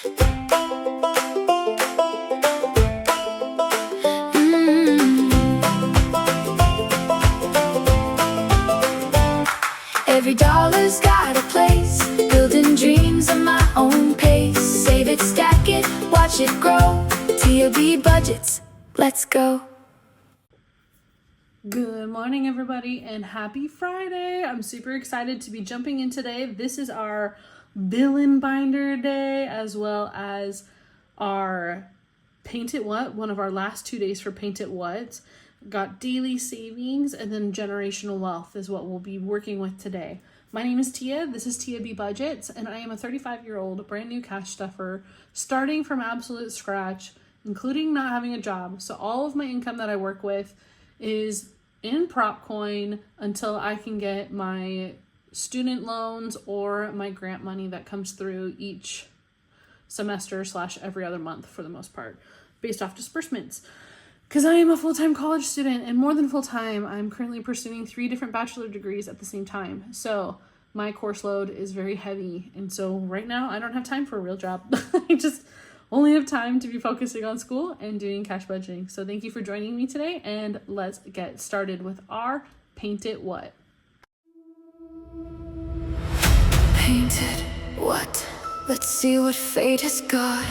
Every dollar's got a place, building dreams at my own pace. Save it, stack it, watch it grow. TOB budgets, let's go. Good morning, everybody, and happy Friday. I'm super excited to be jumping in today. This is our villain binder day, as well as our Paint It What, one of our last 2 days for Paint It What. Got daily savings, and then generational wealth is what we'll be working with today. My name is Tia. This is Tia B Budgets, and I am a 35-year-old brand new cash stuffer, starting from absolute scratch, including not having a job. So all of my income that I work with is in prop coin until I can get my student loans or my grant money that comes through each semester / every other month for the most part, based off disbursements. Because I am a full-time college student, and more than full-time, I'm currently pursuing 3 different bachelor degrees at the same time. So my course load is very heavy. And so right now, I don't have time for a real job. I just only have time to be focusing on school and doing cash budgeting. So thank you for joining me today, and let's get started with our Paint It What. Paint it what? Let's see what fate has got.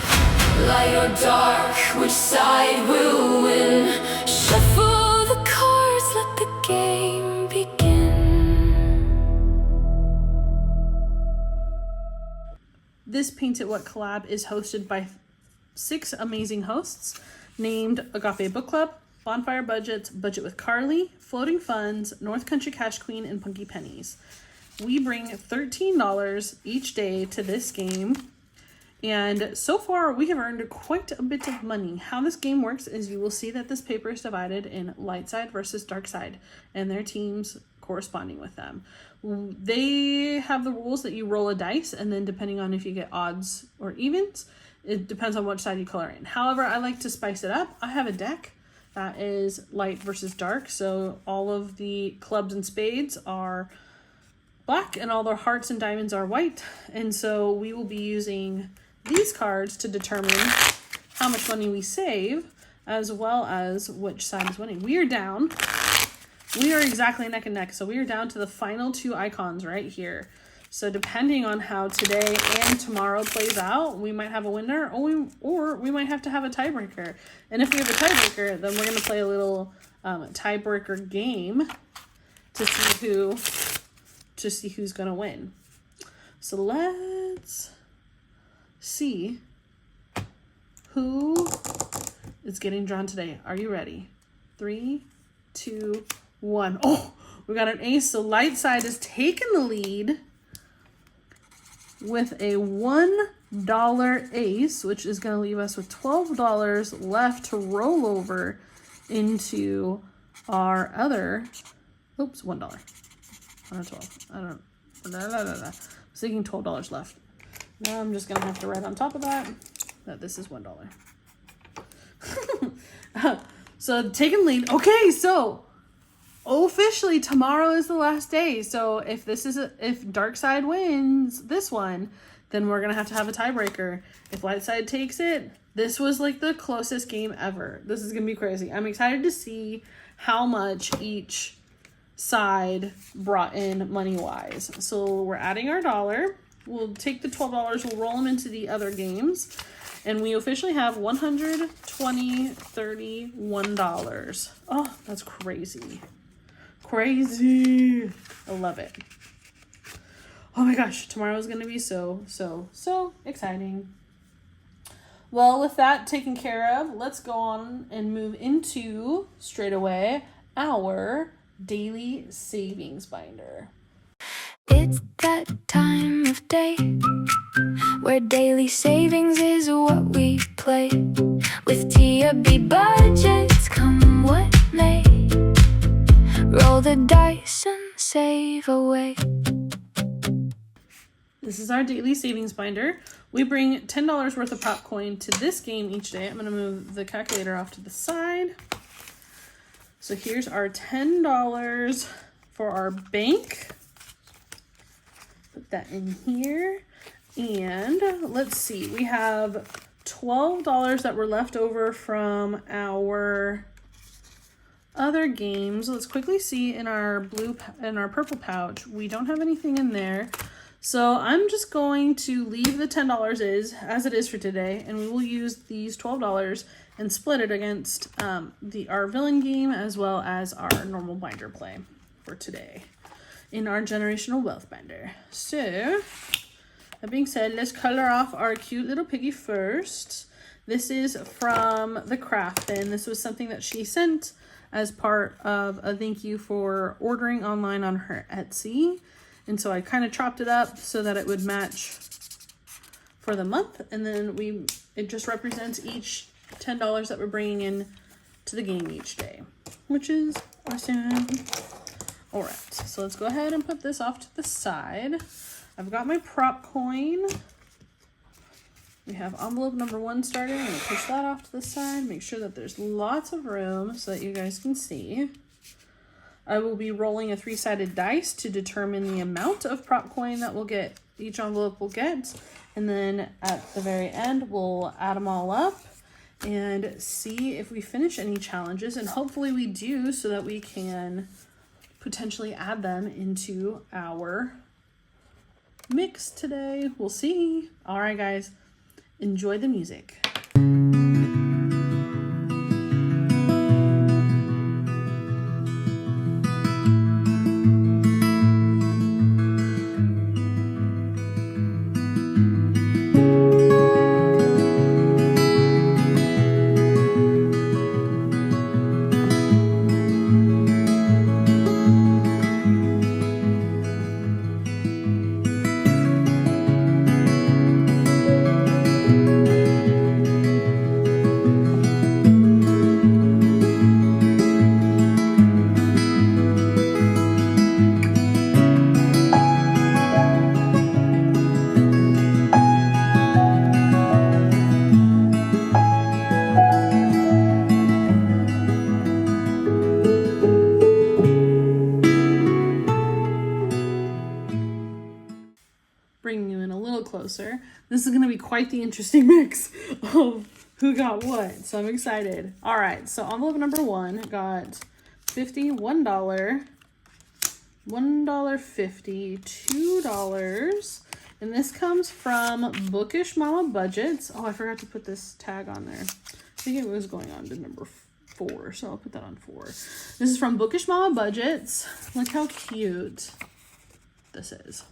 Light or dark, which side will win? Shuffle the cards, let the game begin. This Paint It What collab is hosted by 6 amazing hosts named Agape Book Club, Bonfire Budgets, Budget with Carly, Floating Funds, North Country Cash Queen, and Punky Pennies. We bring $13 each day to this game, and so far we have earned quite a bit of money. How this game works is you will see that this paper is divided in light side versus dark side, and their teams corresponding with them. They have the rules that you roll a dice, and then depending on if you get odds or evens, it depends on which side you color in. However, I like to spice it up. I have a deck that is light versus dark, so all of the clubs and spades are black and all the hearts and diamonds are white. And so we will be using these cards to determine how much money we save, as well as which side is winning. We are down. We are exactly neck and neck. So we are down to the final 2 icons right here. So depending on how today and tomorrow plays out, we might have a winner, or we might have to have a tiebreaker. And if we have a tiebreaker, then we're going to play a little tiebreaker game to see who's going to win. So let's see who is getting drawn today. Are you ready? 3, 2, 1. Oh, we got an ace. So light side is taking the lead with a $1 ace, which is going to leave us with $12 left to roll over into our other, oops, $1. 12. I don't know. I was thinking $12 left. Now I'm just gonna have to write on top of that this is $1. So taking lead. Okay, so officially tomorrow is the last day. So if dark side wins this one, then we're gonna have to have a tiebreaker. If light side takes it, this was like the closest game ever. This is gonna be crazy. I'm excited to see how much each side brought in money wise. So we're adding our $1. We'll take the $12, we'll roll them into the other games, and we officially have $120, $30, $1. Oh, that's crazy. Crazy. I love it. Oh my gosh, tomorrow is going to be so exciting. Well, with that taken care of, let's go on and move into straight away our daily savings binder. It's that time of day where daily savings is what we play. With TOB budgets, come what may. Roll the dice and save away. This is our daily savings binder. We bring $10 worth of prop coin to this game each day. I'm going to move the calculator off to the side. So here's our $10 for our bank. Put that in here. And let's see, we have $12 that were left over from our other games. Let's quickly see in our purple pouch. We don't have anything in there. So I'm just going to leave the $10 as it is for today, and we will use these $12 and split it against our villain game as well as our normal binder play for today in our generational wealth binder. So that being said, let's color off our cute little piggy first. This is from the craft bin. This was something that she sent as part of a thank you for ordering online on her Etsy. And so I kind of chopped it up so that it would match for the month. And then it just represents each $10 that we're bringing in to the game each day, which is awesome. All right, so let's go ahead and put this off to the side. I've got my prop coin. We have envelope number 1 started. I'm gonna push that off to the side, make sure that there's lots of room so that you guys can see. I will be rolling a 3-sided dice to determine the amount of prop coin that each envelope will get. And then at the very end, we'll add them all up and see if we finish any challenges. And hopefully we do, so that we can potentially add them into our mix today. We'll see. All right, guys, enjoy the music. Bringing you in a little closer. This is going to be quite the interesting mix of who got what. So I'm excited. All right. So envelope number 1 got $51, $1.50, $2. And this comes from Bookish Mama Budgets. Oh, I forgot to put this tag on there. I think it was going on to number 4. So I'll put that on 4. This is from Bookish Mama Budgets. Look how cute this is.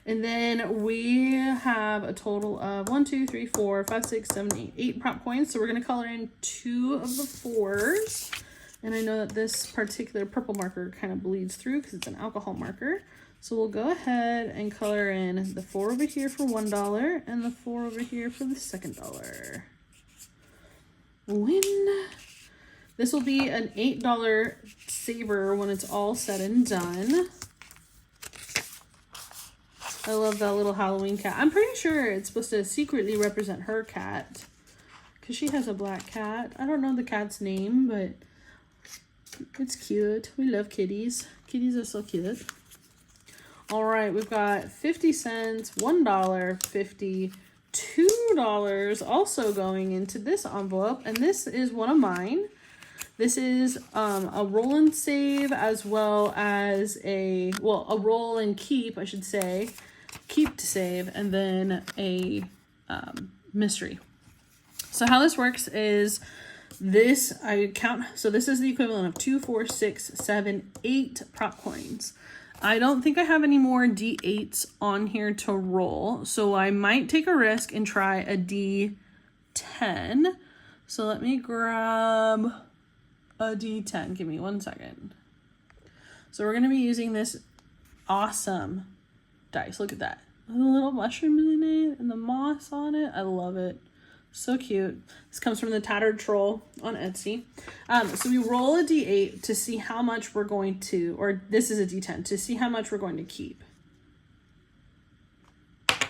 And then we have a total of 1, 2, 3, 4, 5, 6, 7, 8 prop coins. So we're going to color in 2 of the 4s. And I know that this particular purple marker kind of bleeds through because it's an alcohol marker. So we'll go ahead and color in the 4 over here for $1 and the 4 over here for the $2. Win. This will be an $8 saver when it's all said and done. I love that little Halloween cat. I'm pretty sure it's supposed to secretly represent her cat because she has a black cat. I don't know the cat's name, but it's cute. We love kitties. Kitties are so cute. All right, we've got 50 cents, $1, 50, $2 also going into this envelope. And this is one of mine. This is a roll and save as well as a roll and keep, I should say. Keep to save, and then a mystery. So how this works is this, I count, so this is the equivalent of 2, 4, 6, 7, 8 prop coins. I don't think I have any more D8s on here to roll, so I might take a risk and try a D10. So let me grab a D10. Give me 1 second. So we're going to be using this awesome dice. Look at that. The little mushrooms in it and the moss on it. I love it. So cute. This comes from the Tattered Troll on Etsy. So we roll a D8 to see how much we're going to, or this is a D10, to see how much we're going to keep. And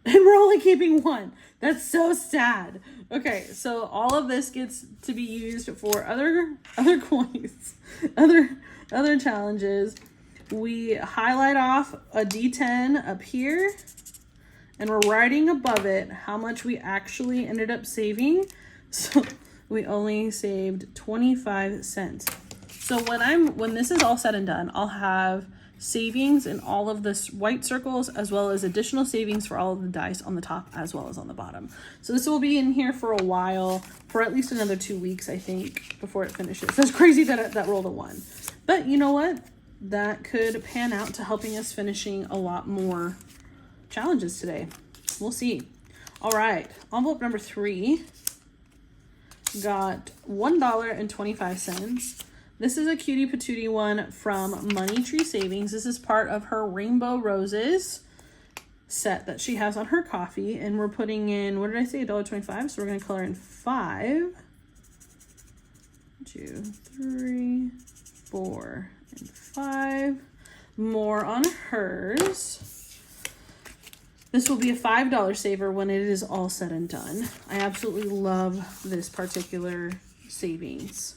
we're only keeping 1. That's so sad. Okay, so all of this gets to be used for other coins, other challenges. We highlight off a D10 up here And we're writing above it how much we actually ended up saving. So we only saved 25 cents. So when this is all said and done, I'll have savings in all of this white circles, as well as additional savings for all of the dice on the top as well as on the bottom. So this will be in here for a while, for at least another 2 weeks, I think, before it finishes. That's crazy that that rolled a 1. But you know what? That could pan out to helping us finishing a lot more challenges today. We'll see. All right, envelope number 3 got $1.25. This is a cutie patootie one from Money Tree Savings. This is part of her Rainbow Roses set that she has on her coffee. And we're putting in, what did I say, $1.25? So we're going to color in 5, 2, 3, 4, and 5. More on hers. This will be a $5 saver when it is all said and done. I absolutely love this particular savings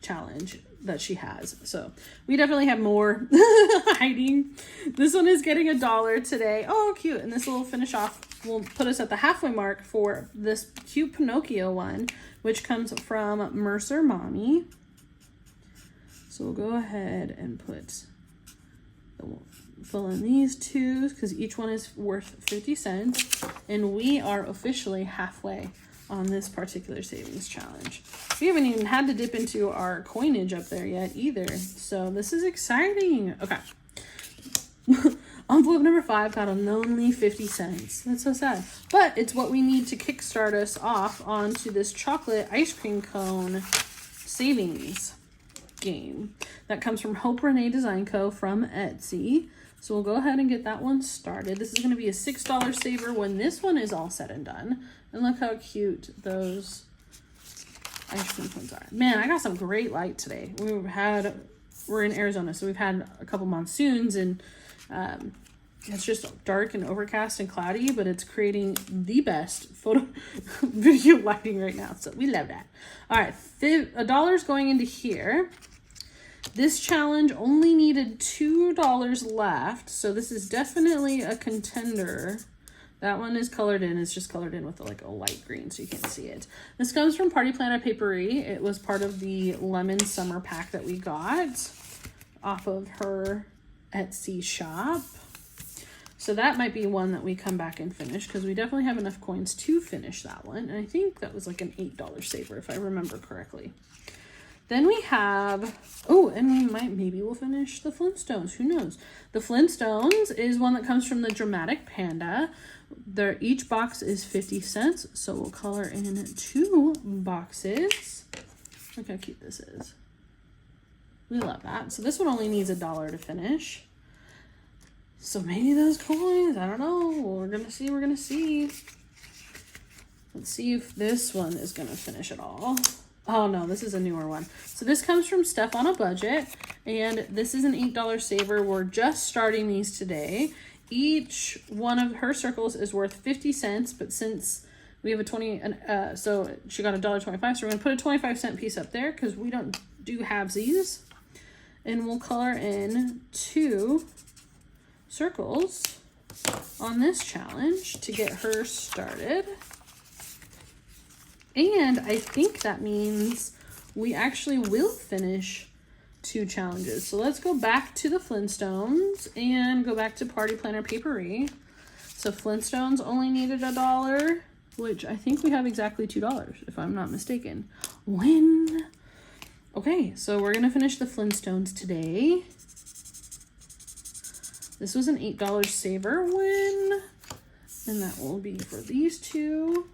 challenge that she has. So we definitely have more hiding. This one is getting $1 today. Oh, cute. And this will finish off, will put us at the halfway mark for this cute Pinocchio one, which comes from Mercer Mommy. So we'll go ahead and fill in these two because each one is worth 50 cents. And we are officially halfway on this particular savings challenge. We haven't even had to dip into our coinage up there yet either. So this is exciting. Okay. Envelope number 5 got a lonely 50 cents. That's so sad. But it's what we need to kickstart us off onto this chocolate ice cream cone savings game. That comes from Hope Renee Design Co. from Etsy. So we'll go ahead and get that one started. This is going to be a $6 saver when this one is all said and done. And look how cute those ice cream cones are. Man, I got some great light today. We're in Arizona, so we've had a couple monsoons, and it's just dark and overcast and cloudy, but it's creating the best photo video lighting right now. So we love that. All right, $1 going into here. This challenge only needed $2 left, so this is definitely a contender. That one is colored in. It's just colored in with like a light green, so you can't see it. This comes from Party Planner Papery. It was part of the lemon summer pack that we got off of her Etsy shop. So that might be one that we come back and finish because we definitely have enough coins to finish that one. And I think that was like an $8 saver if I remember correctly. Then we have, oh, and maybe we'll finish the Flintstones. Who knows? The Flintstones is one that comes from the Dramatic Panda. Each box is 50 cents. So we'll color in 2 boxes. Look how cute this is. We love that. So this one only needs $1 to finish. So maybe those coins, I don't know. We're going to see. Let's see if this one is going to finish it all. Oh no, this is a newer one. So this comes from Steph on a Budget, and this is an $8 saver. We're just starting these today. Each one of her circles is worth 50 cents, but since we have a so she got $1.25, so we're gonna put a 25-cent piece up there because we don't do halvesies. And we'll color in 2 circles on this challenge to get her started. And I think that means we actually will finish 2 challenges. So let's go back to the Flintstones and go back to Party Planner Papery. So Flintstones only needed $1, which I think we have exactly $2, if I'm not mistaken. Win! Okay, so we're gonna finish the Flintstones today. This was an $8 saver win, and that will be for these 2.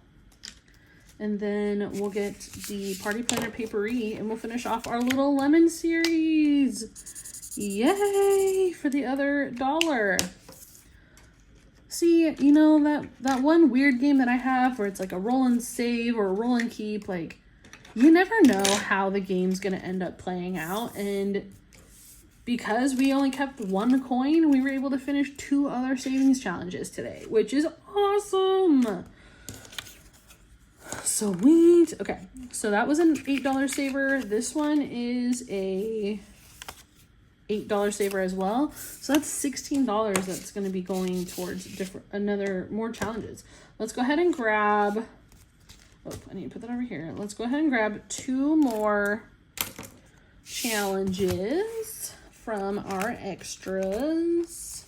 And then we'll get the Party Planner Papery and we'll finish off our little lemon series. Yay! For the other $1. See, you know, that one weird game that I have where it's like a roll and save or a roll and keep, like, you never know how the game's gonna end up playing out. And because we only kept 1 coin, we were able to finish 2 other savings challenges today, which is awesome. Sweet. Okay, so that was an $8 saver. This one is a $8 saver as well. So that's $16 that's going to be going towards more challenges. Let's go ahead and grab, oh, I need to put that over here. Let's go ahead and grab 2 more challenges from our extras.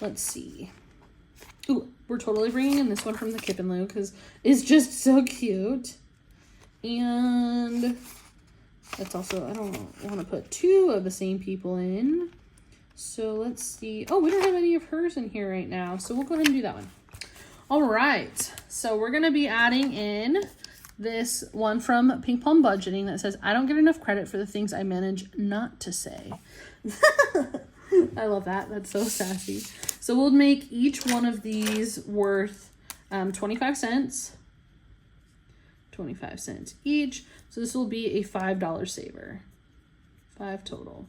Let's see. Ooh, we're totally bringing in this one from the Kip and Lou because it's just so cute. And that's also, I don't want to put 2 of the same people in. So let's see. Oh, we don't have any of hers in here right now. So we'll go ahead and do that one. All right. So we're going to be adding in this one from Pink Plum Budgeting that says, I don't get enough credit for the things I manage not to say. I love that. That's so sassy. So we'll make each one of these worth 25 cents. 25 cents each. So this will be a $5 saver. 5 total.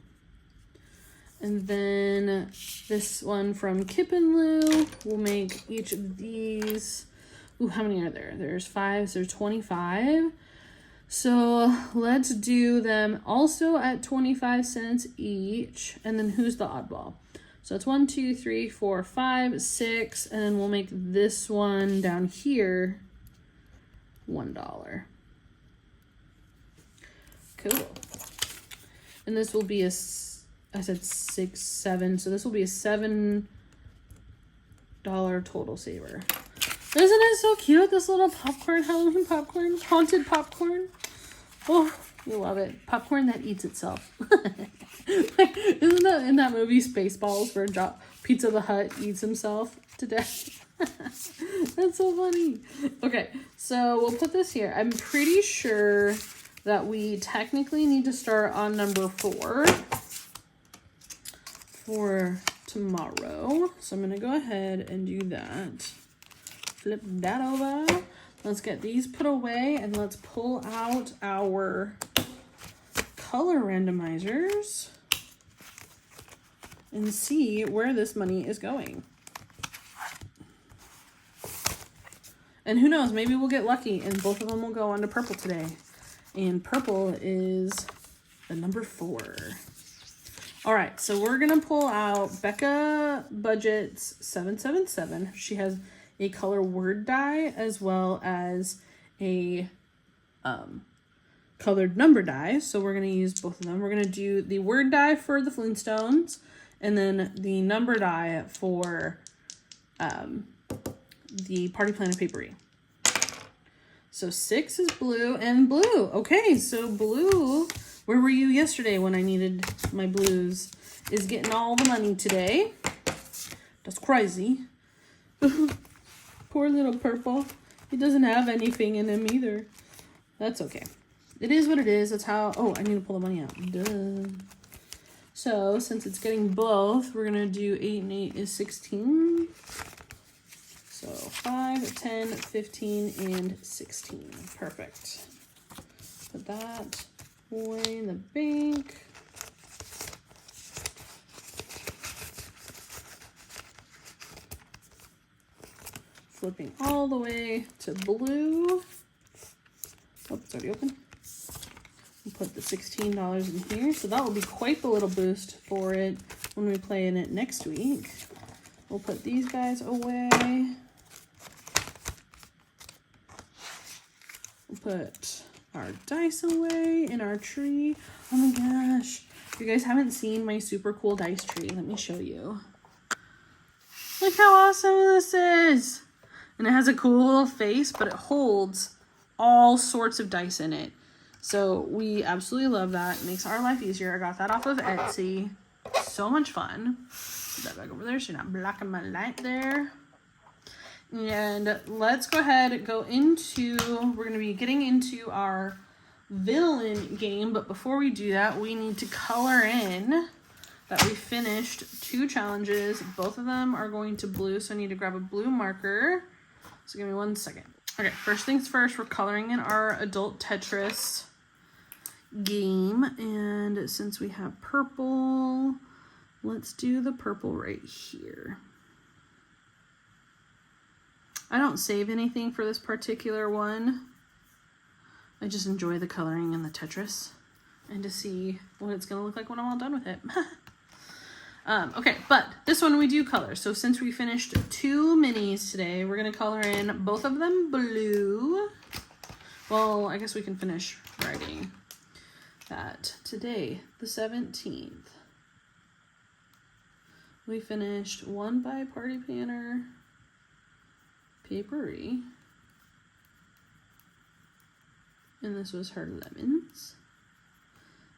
And then this one from Kip and Lou, we'll make each of these. Ooh, how many are there? There's 5, so there's 25. So let's do them also at 25 cents each. And then who's the oddball? So it's 1, 2, 3, 4, 5, 6. And then we'll make this one down here $1. Cool. And this will be I said 6, 7. So this will be a $7 total saver. Isn't it so cute? This little popcorn, Halloween popcorn, haunted popcorn. Oh, we love it. Popcorn that eats itself. Isn't that in that movie Spaceballs where Pizza the Hut eats himself to death? That's so funny. Okay, so we'll put this here. I'm pretty sure that we technically need to start on number 4 for tomorrow. So I'm going to go ahead and do that. Flip that over. Let's get these put away and let's pull out our color randomizers and see where this money is going. And who knows, maybe we'll get lucky and both of them will go onto purple today. And purple is the number 4. All right, so we're gonna pull out Becca Budget's 777. She has a color word die as well as a colored number die. So we're gonna use both of them. We're gonna do the word die for the Flintstones and then the number die for the Party Planner Papery. So 6 is blue and blue. Okay, so blue, where were you yesterday when I needed my blues, is getting all the money today. That's crazy. Poor little purple. He doesn't have anything in him either. That's okay. It is what it is. That's how... Oh, I need to pull the money out. Duh. So, since it's getting both, we're going to do 8 and 8 is 16. So, 5, 10, 15, and 16. Perfect. Put that away in the bank. Flipping all the way to blue. Oh, it's already open. We'll put the $16 in here. So that will be quite the little boost for it when we play in it next week. We'll put these guys away. We'll put our dice away in our tree. Oh my gosh. If you guys haven't seen my super cool dice tree, let me show you. Look how awesome this is. And it has a cool little face, but it holds all sorts of dice in it. So we absolutely love that. It makes our life easier. I got that off of Etsy. So much fun. Put that back over there so you're not blocking my light there. And let's go ahead and go into, we're going to be getting into our villain game. But before we do that, we need to color in that we finished 2 challenges. Both of them are going to blue. So I need to grab a blue marker. So give me 1 second. Okay, first things first, we're coloring in our adult Tetris game. And since we have purple, let's do the purple right here. I don't save anything for this particular one. I just enjoy the coloring in the Tetris. and to see what it's gonna look like when I'm all done with it. Okay, but this one we do color. So since we finished 2 minis today, we're gonna color in both of them blue. Well, I guess we can finish writing that today, the 17th. We finished 1 by Party Planner Papery. And this was her lemons.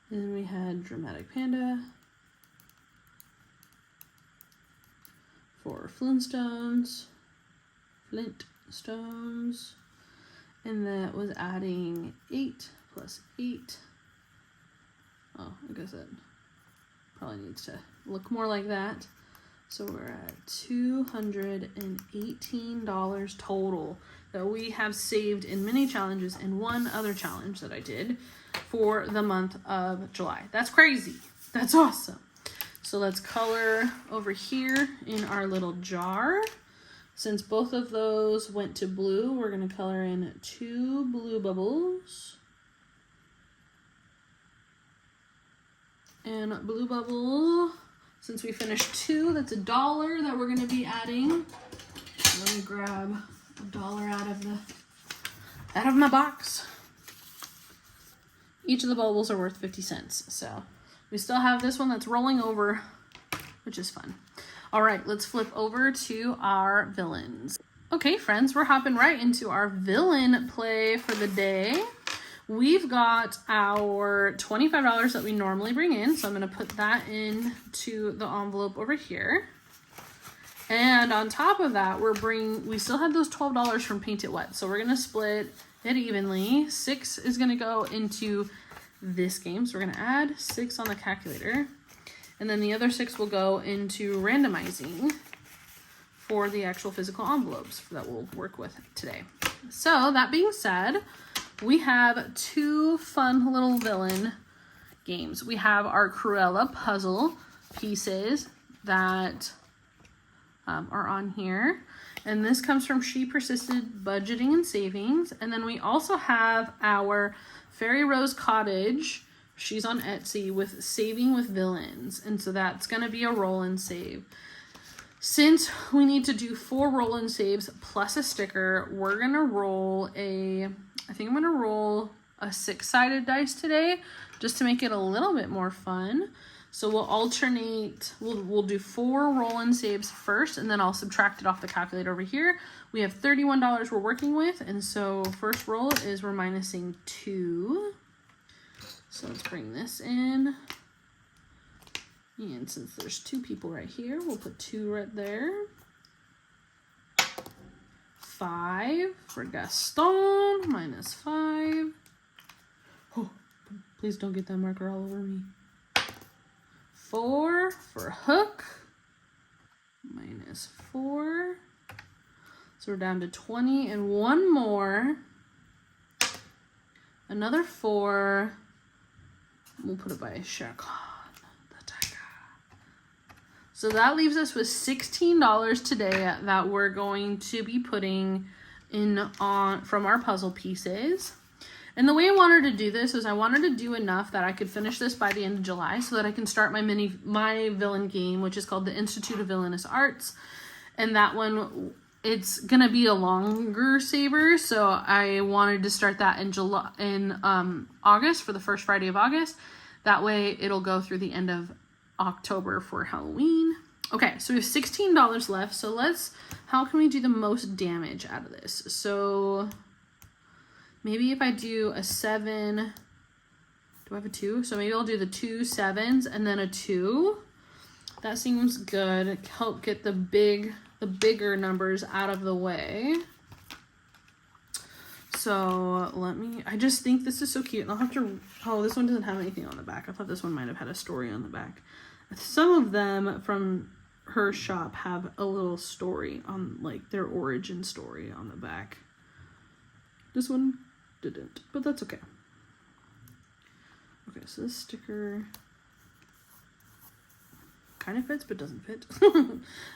And then we had Dramatic Panda for Flintstones. And that was adding 8 plus 8. Oh, I guess that probably needs to look more like that. So we're at $218 total that we have saved in mini challenges and one other challenge that I did for the month of July. That's crazy. That's awesome. So let's color over here in our little jar. Since both of those went to blue, we're going to color in 2 blue bubbles. And blue bubble, since we finished 2, that's $1 that we're going to be adding. Let me grab $1 out of my box. Each of the bubbles are worth 50 cents. So we still have this one that's rolling over, which is fun. All right, let's flip over to our villains. Okay, friends, we're hopping right into our villain play for the day. We've got our $25 that we normally bring in, so I'm going to put that into the envelope over here. And on top of that, we still have those $12 from Paint It Wet, so we're going to split it evenly. 6 is going to go into this game, so we're going to add 6 on the calculator. And then the other 6 will go into randomizing for the actual physical envelopes that we'll work with today. So that being said, we have 2 fun little villain games. We have our Cruella puzzle pieces that are on here. And this comes from She Persisted Budgeting and Savings. And then we also have our Fairy Rose Cottage. She's on Etsy with Saving with Villains. And so that's going to be a roll and save. Since we need to do 4 roll and saves plus a sticker, we're going to roll I think I'm going to roll a 6-sided dice today just to make it a little bit more fun. So we'll alternate, we'll do 4 roll and saves first, and then I'll subtract it off the calculator over here. We have $31 we're working with, and so first roll is we're minusing 2. So let's bring this in. And since there's 2 people right here, we'll put 2 right there. 5 for Gaston, minus 5. Oh, please don't get that marker all over me. 4 for Hook, minus 4. So we're down to 20, and 1 more. Another 4. We'll put it by Shere Khan, the tiger. So that leaves us with $16 today that we're going to be putting in from our puzzle pieces. And the way I wanted to do this is I wanted to do enough that I could finish this by the end of July so that I can start my villain game, which is called the Institute of Villainous Arts. And that one, it's gonna be a longer saver, so I wanted to start that in August, for the first Friday of August. That way it'll go through the end of October for Halloween. Okay, so we have $16 left. So how can we do the most damage out of this? So maybe if I do a 7, do I have a 2? So maybe I'll do the 2 7s and then a 2. That seems good. Help get the bigger numbers out of the way. So I just think this is so cute. And I'll have to, this one doesn't have anything on the back. I thought this one might have had a story on the back. Some of them from her shop have a little story on, like, their origin story on the back. This one didn't, but that's okay. Okay, so this sticker kind of fits but doesn't fit.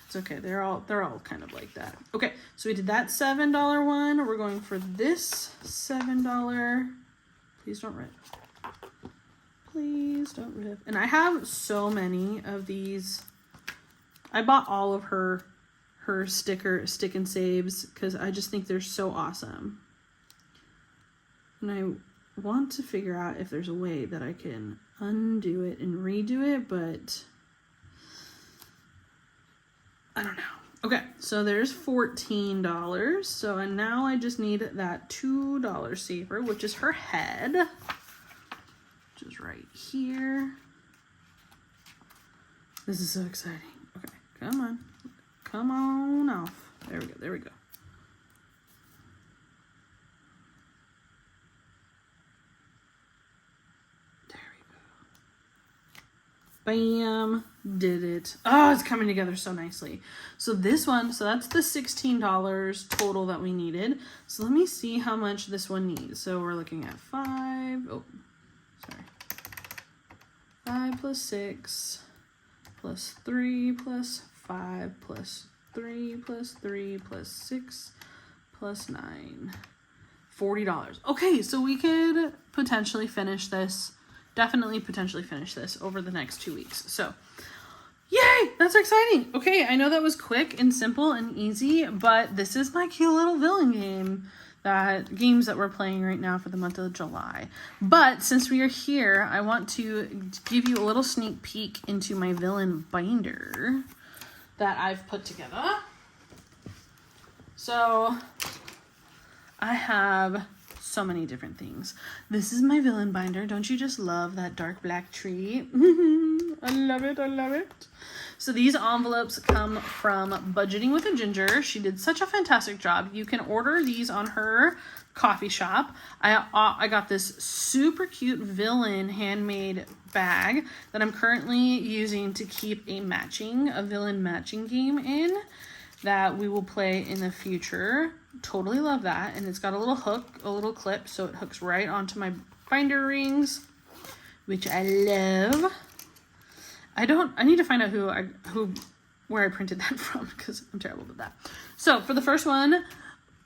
It's okay. They're all kind of like that. Okay, so we did that $7 one. We're going for this $7. Please don't rip. Please don't rip. And I have so many of these. I bought all of her stick and saves because I just think they're so awesome. And I want to figure out if there's a way that I can undo it and redo it, but I don't know. Okay, so there's $14. So and now I just need that $2 saver, which is her head, which is right here. This is so exciting. Okay, come on. Come on off. There we go. There we go. Bam, did it. Oh, it's coming together so nicely. So this one, so that's the $16 total that we needed. So let me see how much this one needs. So we're looking at 5 plus 6 plus 3 plus 5 plus 3 plus 3 plus 6 plus 9. $40. Okay, so we could potentially finish this. Definitely potentially finish this over the next 2 weeks. So, yay! That's exciting. Okay, I know that was quick and simple and easy, but this is my cute little villain games that we're playing right now for the month of July. But since we are here, I want to give you a little sneak peek into my villain binder that I've put together. So, I have so many different things. This is my villain binder. Don't you just love that dark black tree? I love it. I love it. So these envelopes come from Budgeting with a Ginger. She did such a fantastic job. You can order these on her coffee shop. I got this super cute villain handmade bag that I'm currently using to keep a villain matching game in that we will play in the future. Totally love that. And it's got a little hook, a little clip, so it hooks right onto my binder rings, which I love. I need to find out where I printed that from because I'm terrible with that. So for the first one,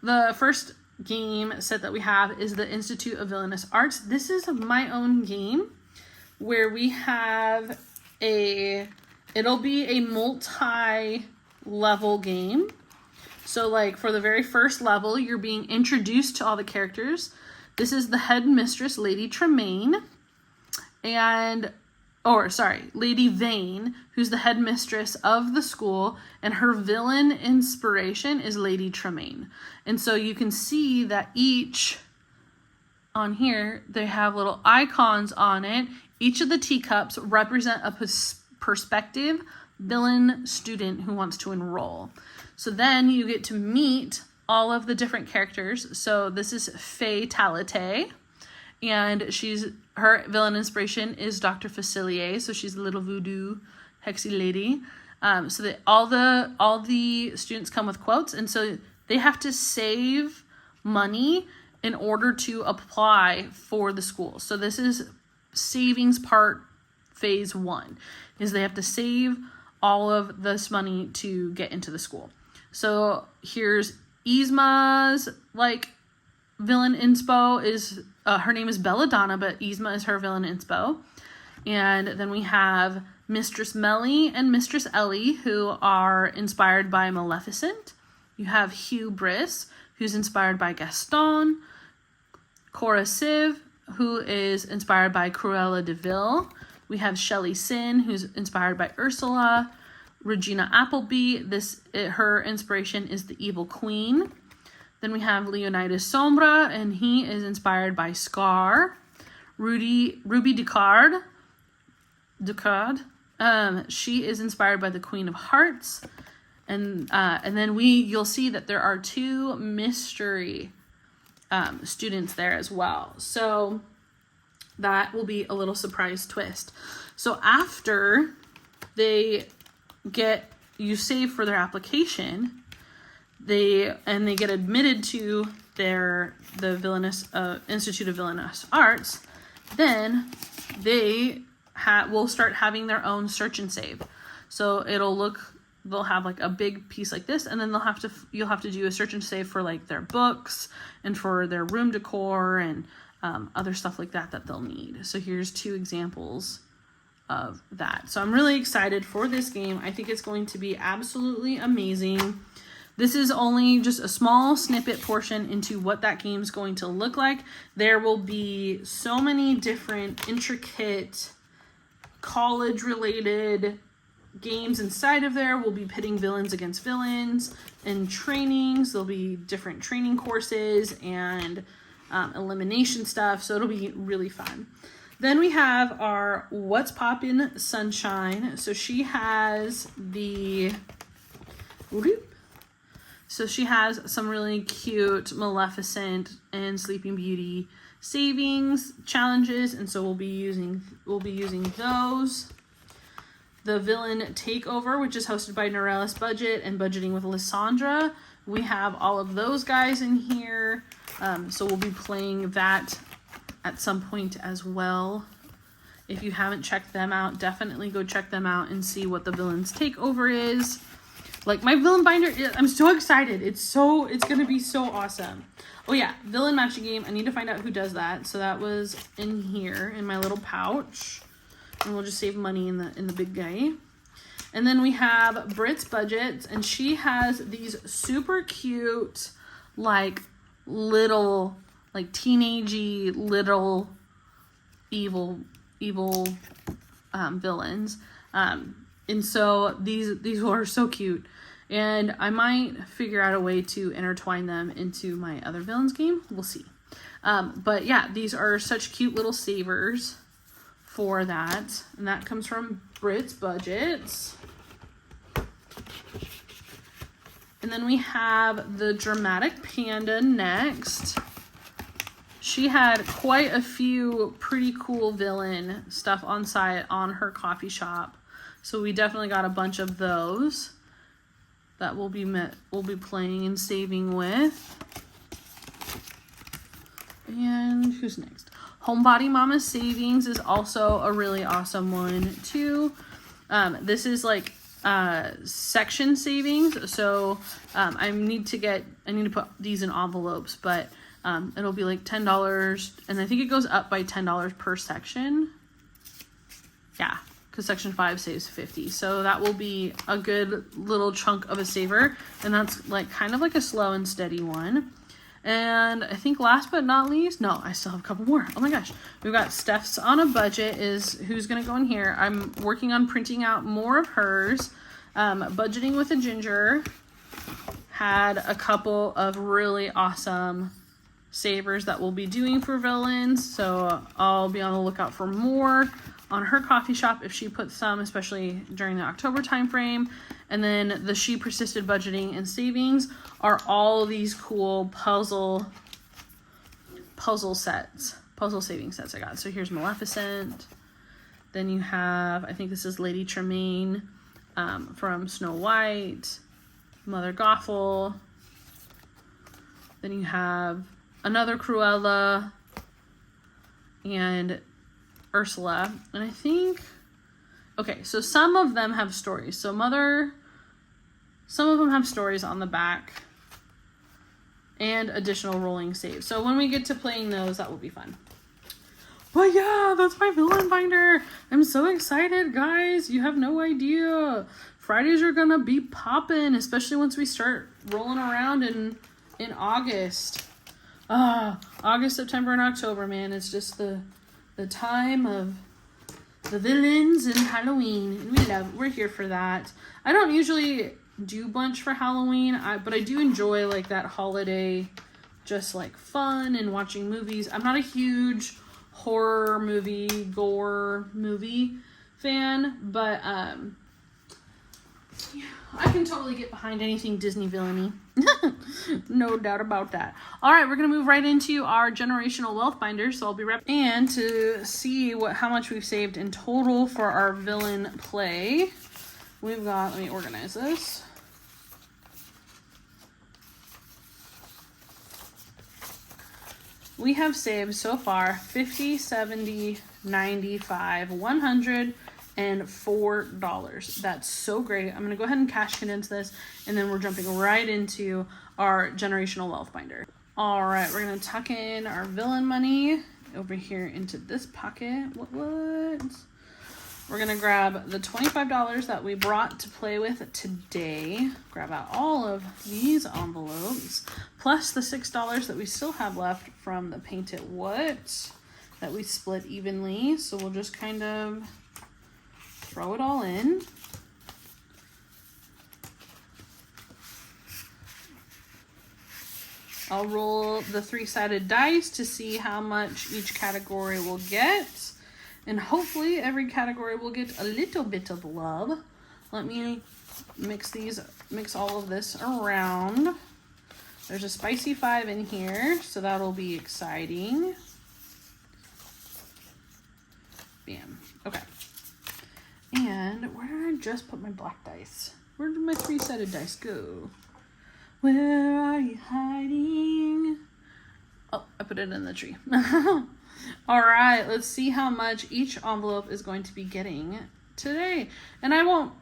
the first game set that we have is the Institute of Villainous Arts. This is my own game where we have it'll be a multi-level game. So like for the very first level, you're being introduced to all the characters. This is the headmistress, Lady Tremaine, Lady Vane, who's the headmistress of the school, and her villain inspiration is Lady Tremaine. And so you can see that each on here, they have little icons on it. Each of the teacups represent a prospective villain student who wants to enroll. So then you get to meet all of the different characters. So this is Faye Talate, and her villain inspiration is Dr. Facilier. So she's a little voodoo hexy lady. So that all the students come with quotes, and so they have to save money in order to apply for the school. So this is savings part phase 1, is they have to save all of this money to get into the school. So here's Yzma's villain inspo is her name is Belladonna, but Yzma is her villain inspo. And then we have Mistress Melly and Mistress Ellie, who are inspired by Maleficent. You have Hugh Briss, who's inspired by Gaston. Cora Siv, who is inspired by Cruella de Vil. We have Shelley Sin, who's inspired by Ursula. Regina Appleby, her inspiration is the Evil Queen. Then we have Leonidas Sombra, and he is inspired by Scar. Ruby Ducard, she is inspired by the Queen of Hearts. And then you'll see that there are 2 mystery students there as well. So that will be a little surprise twist. So after you save for their application, they get admitted to the Institute of Villainous Arts, then they will start having their own search and save. So they'll have like a big piece like this, and then you'll have to do a search and save for like their books and for their room decor and other stuff like that they'll need. So here's 2 examples of that. So I'm really excited for this game. I think it's going to be absolutely amazing. This is only just a small snippet portion into what that game's going to look like. There will be so many different intricate college related games inside of there. We'll be pitting villains against villains and trainings. There'll be different training courses and elimination stuff. So it'll be really fun. Then we have our What's Poppin' Sunshine. So she has some really cute Maleficent and Sleeping Beauty savings challenges, and so we'll be using those. The Villain Takeover, which is hosted by Norellis Budget and Budgeting with Lysandra. We have all of those guys in here, so we'll be playing that at some point as well. If you haven't checked them out, definitely go check them out and see what the Villain's Takeover is. Like, my villain binder, I'm so excited. It's gonna be so awesome. Oh yeah, villain matching game. I need to find out who does that. So that was in here in my little pouch, and we'll just save money in the big guy. And then we have Brit's Budget, and she has these super cute, like, little, like, teenagey little evil villains. And so these are so cute. And I might figure out a way to intertwine them into my other villains game. We'll see. But yeah, these are such cute little savers for that. And that comes from Brit's Budgets. And then we have the Dramatic Panda next. She had quite a few pretty cool villain stuff on site on her coffee shop. So we definitely got a bunch of those that we'll be playing and saving with. And who's next? Homebody Mama Savings is also a really awesome one too. This is like section savings. So I need to put these in envelopes, but it'll be like $10, and I think it goes up by $10 per section. Yeah, because section 5 saves 50. So that will be a good little chunk of a saver, and that's like kind of like a slow and steady one. And I think last but not least, no, I still have a couple more. Oh my gosh. We've got Steph's on a Budget is who's going to go in here. I'm working on printing out more of hers. Budgeting with a Ginger had a couple of really awesome savers that we'll be doing for villains. So I'll be on the lookout for more on her coffee shop if she puts some, especially during the October time frame. And then the She Persisted Budgeting and Savings are all these cool puzzle saving sets I got. So here's Maleficent. Then you have, I think this is Lady Tremaine from Snow White, Mother Gothel. Then you have another Cruella and Ursula. And I think, okay, so some of them have stories. So some of them have stories on the back and additional rolling saves. So when we get to playing those, that will be fun. But yeah, that's my villain binder. I'm so excited, guys. You have no idea. Fridays are gonna be popping, especially once we start rolling around in August. August, September, and October, man. It's just the time of the villains and Halloween. We're here for that. I don't usually do bunch for Halloween, but I do enjoy like that holiday, just like fun and watching movies. I'm not a huge horror movie, gore movie fan, but yeah, I can totally get behind anything Disney villainy. No doubt about that. All right, we're gonna move right into our generational wealth binder. So I'll be right, and to see how much we've saved in total for our villain play, we've got, let me organize this. We have saved so far 50, 70, 95, $104. That's so great. I'm going to go ahead and cash condense this, and then we're jumping right into our generational wealth binder. All right, we're going to tuck in our villain money over here into this pocket. What? We're gonna grab the $25 that we brought to play with today. Grab out all of these envelopes, plus the $6 that we still have left from the Paint It What that we split evenly. So we'll just kind of throw it all in. I'll roll the 3-sided dice to see how much each category will get. And hopefully every category will get a little bit of love. Let me mix all of this around. There's a spicy 5 in here, so that'll be exciting. Bam. Okay. And where did I just put my black dice? Where did my 3-sided dice go? Where are you hiding? Oh, I put it in the tree. All right, let's see how much each envelope is going to be getting today. And I won't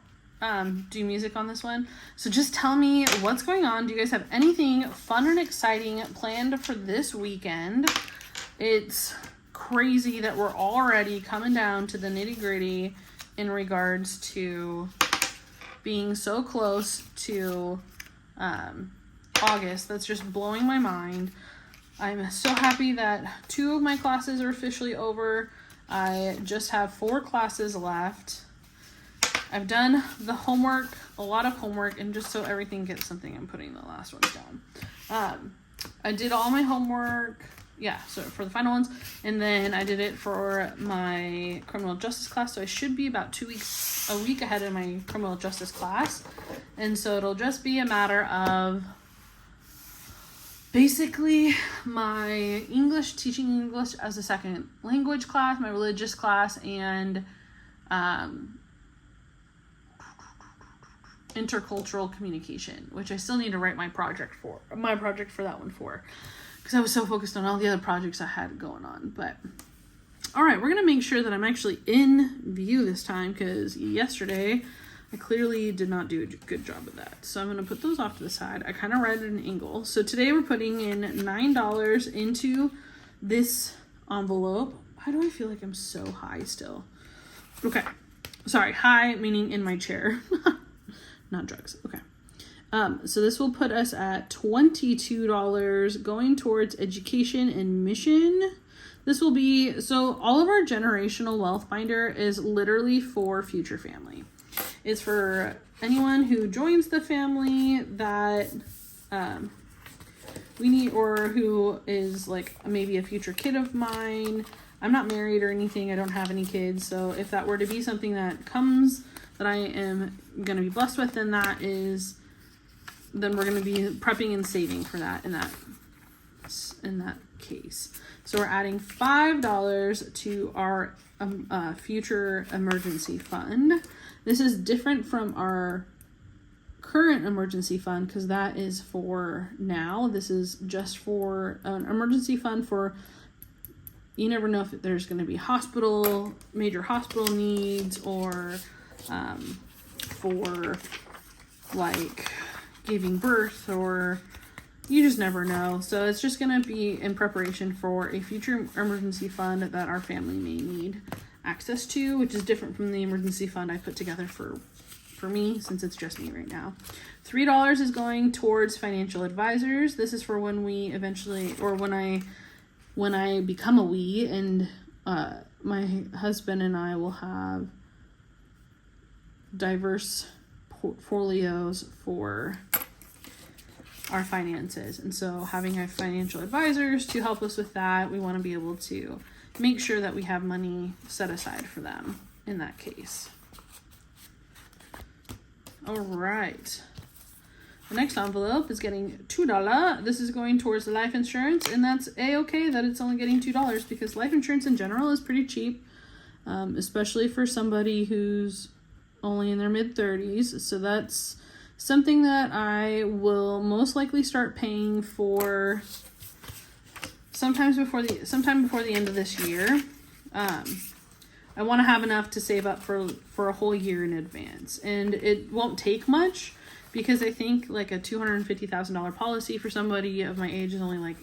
do music on this one. So just tell me what's going on. Do you guys have anything fun and exciting planned for this weekend? It's crazy that we're already coming down to the nitty-gritty in regards to being so close to August. That's just blowing my mind. I'm so happy that 2 of my classes are officially over. I just have 4 classes left. I've done the homework, a lot of homework, and just so everything gets something, I'm putting the last ones down. I did all my homework, so for the final ones, and then I did it for my criminal justice class, so I should be about a week ahead of my criminal justice class, and so it'll just be a matter of basically my English, teaching English as a second language class, my religious class, and intercultural communication, which I still need to write my project for that one because I was so focused on all the other projects I had going on. But all right, we're gonna make sure that I'm actually in view this time, because yesterday I clearly did not do a good job of that. So I'm going to put those off to the side. I kind of read an angle. So today we're putting in $9 into this envelope. Why do I feel like I'm so high still? Okay. Sorry, high meaning in my chair. Not drugs. Okay. So this will put us at $22 going towards education and mission. This will be, so all of our generational wealth binder is literally for future family. It's for anyone who joins the family that we need, or who is like maybe a future kid of mine. I'm not married or anything. I don't have any kids. So if that were to be something that comes that I am going to be blessed with, then then we're going to be prepping and saving for that in that case. So we're adding $5 to our future emergency fund. This is different from our current emergency fund because that is for now. This is just for an emergency fund for, you never know if there's going to be major hospital needs, or for like giving birth, or you just never know. So it's just going to be in preparation for a future emergency fund that our family may need access to, which is different from the emergency fund I put together for me, since it's just me right now. $3 is going towards financial advisors. This is for when we eventually, or when I become a we, and my husband and I will have diverse portfolios for our finances. And so having our financial advisors to help us with that, we want to be able to make sure that we have money set aside for them in that case. All right. The next envelope is getting $2. This is going towards life insurance, and that's a-okay that it's only getting $2 because life insurance in general is pretty cheap, especially for somebody who's only in their mid-30s. So that's something that I will most likely start paying for sometime before the end of this year. I want to have enough to save up for a whole year in advance, and it won't take much because I think like a $250,000 policy for somebody of my age is only like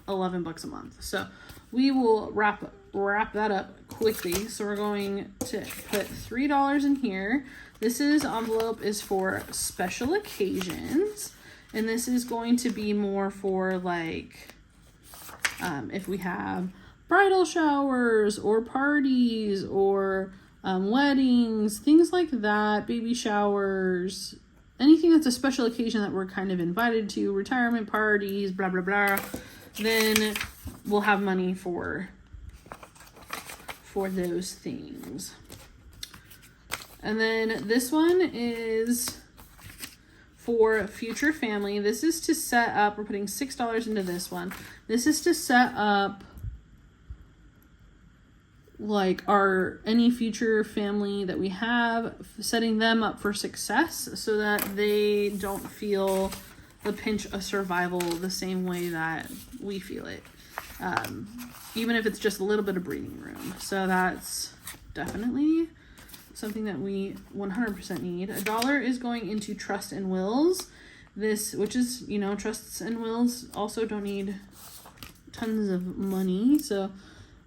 $11 a month. So we will wrap that up quickly. So we're going to put $3 in here. This envelope is for special occasions, and this is going to be more for like if we have bridal showers or parties or weddings, things like that, baby showers, anything that's a special occasion that we're kind of invited to, retirement parties, blah, blah, blah, then we'll have money for those things. And then this one is for future family. This is to set up, we're putting $6 into this one. This is to set up like any future family that we have, setting them up for success so that they don't feel the pinch of survival the same way that we feel it, even if it's just a little bit of breathing room. So that's definitely something that we 100% need. $1 is going into trust and wills. Which is, trusts and wills also don't need tons of money, so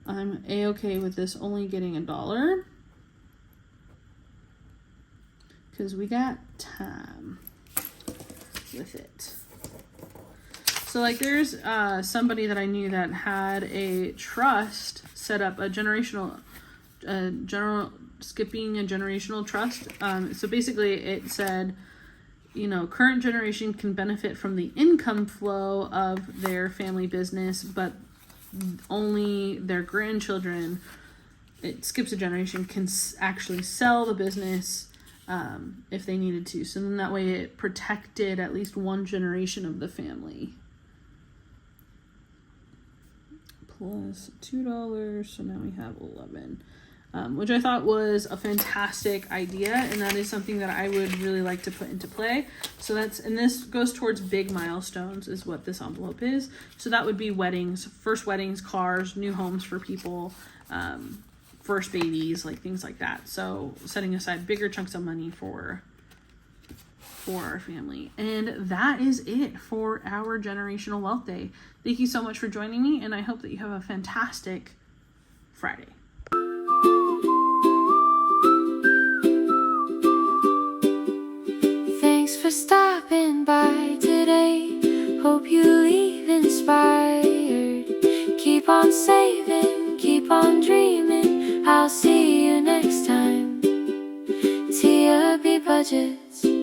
I'm a-okay with this only getting $1 because we got time with it. So like there's somebody that I knew that had a trust set up, skipping a generational trust. So basically it said, current generation can benefit from the income flow of their family business, but only their grandchildren, it skips a generation, can actually sell the business if they needed to. So then that way it protected at least one generation of the family. Plus $2, so now we have 11, which I thought was a fantastic idea, and that is something that I would really like to put into play. So and this goes towards big milestones is what this envelope is. So that would be weddings, first weddings, cars, new homes for people, first babies, like things like that. So setting aside bigger chunks of money for our family. And that is it for our Generational Wealth Day. Thank you so much for joining me, and I hope that you have a fantastic Friday. Thanks for stopping by today. Hope you leave inspired. Keep on saving, keep on dreaming. I'll see you next time. TB Budgets.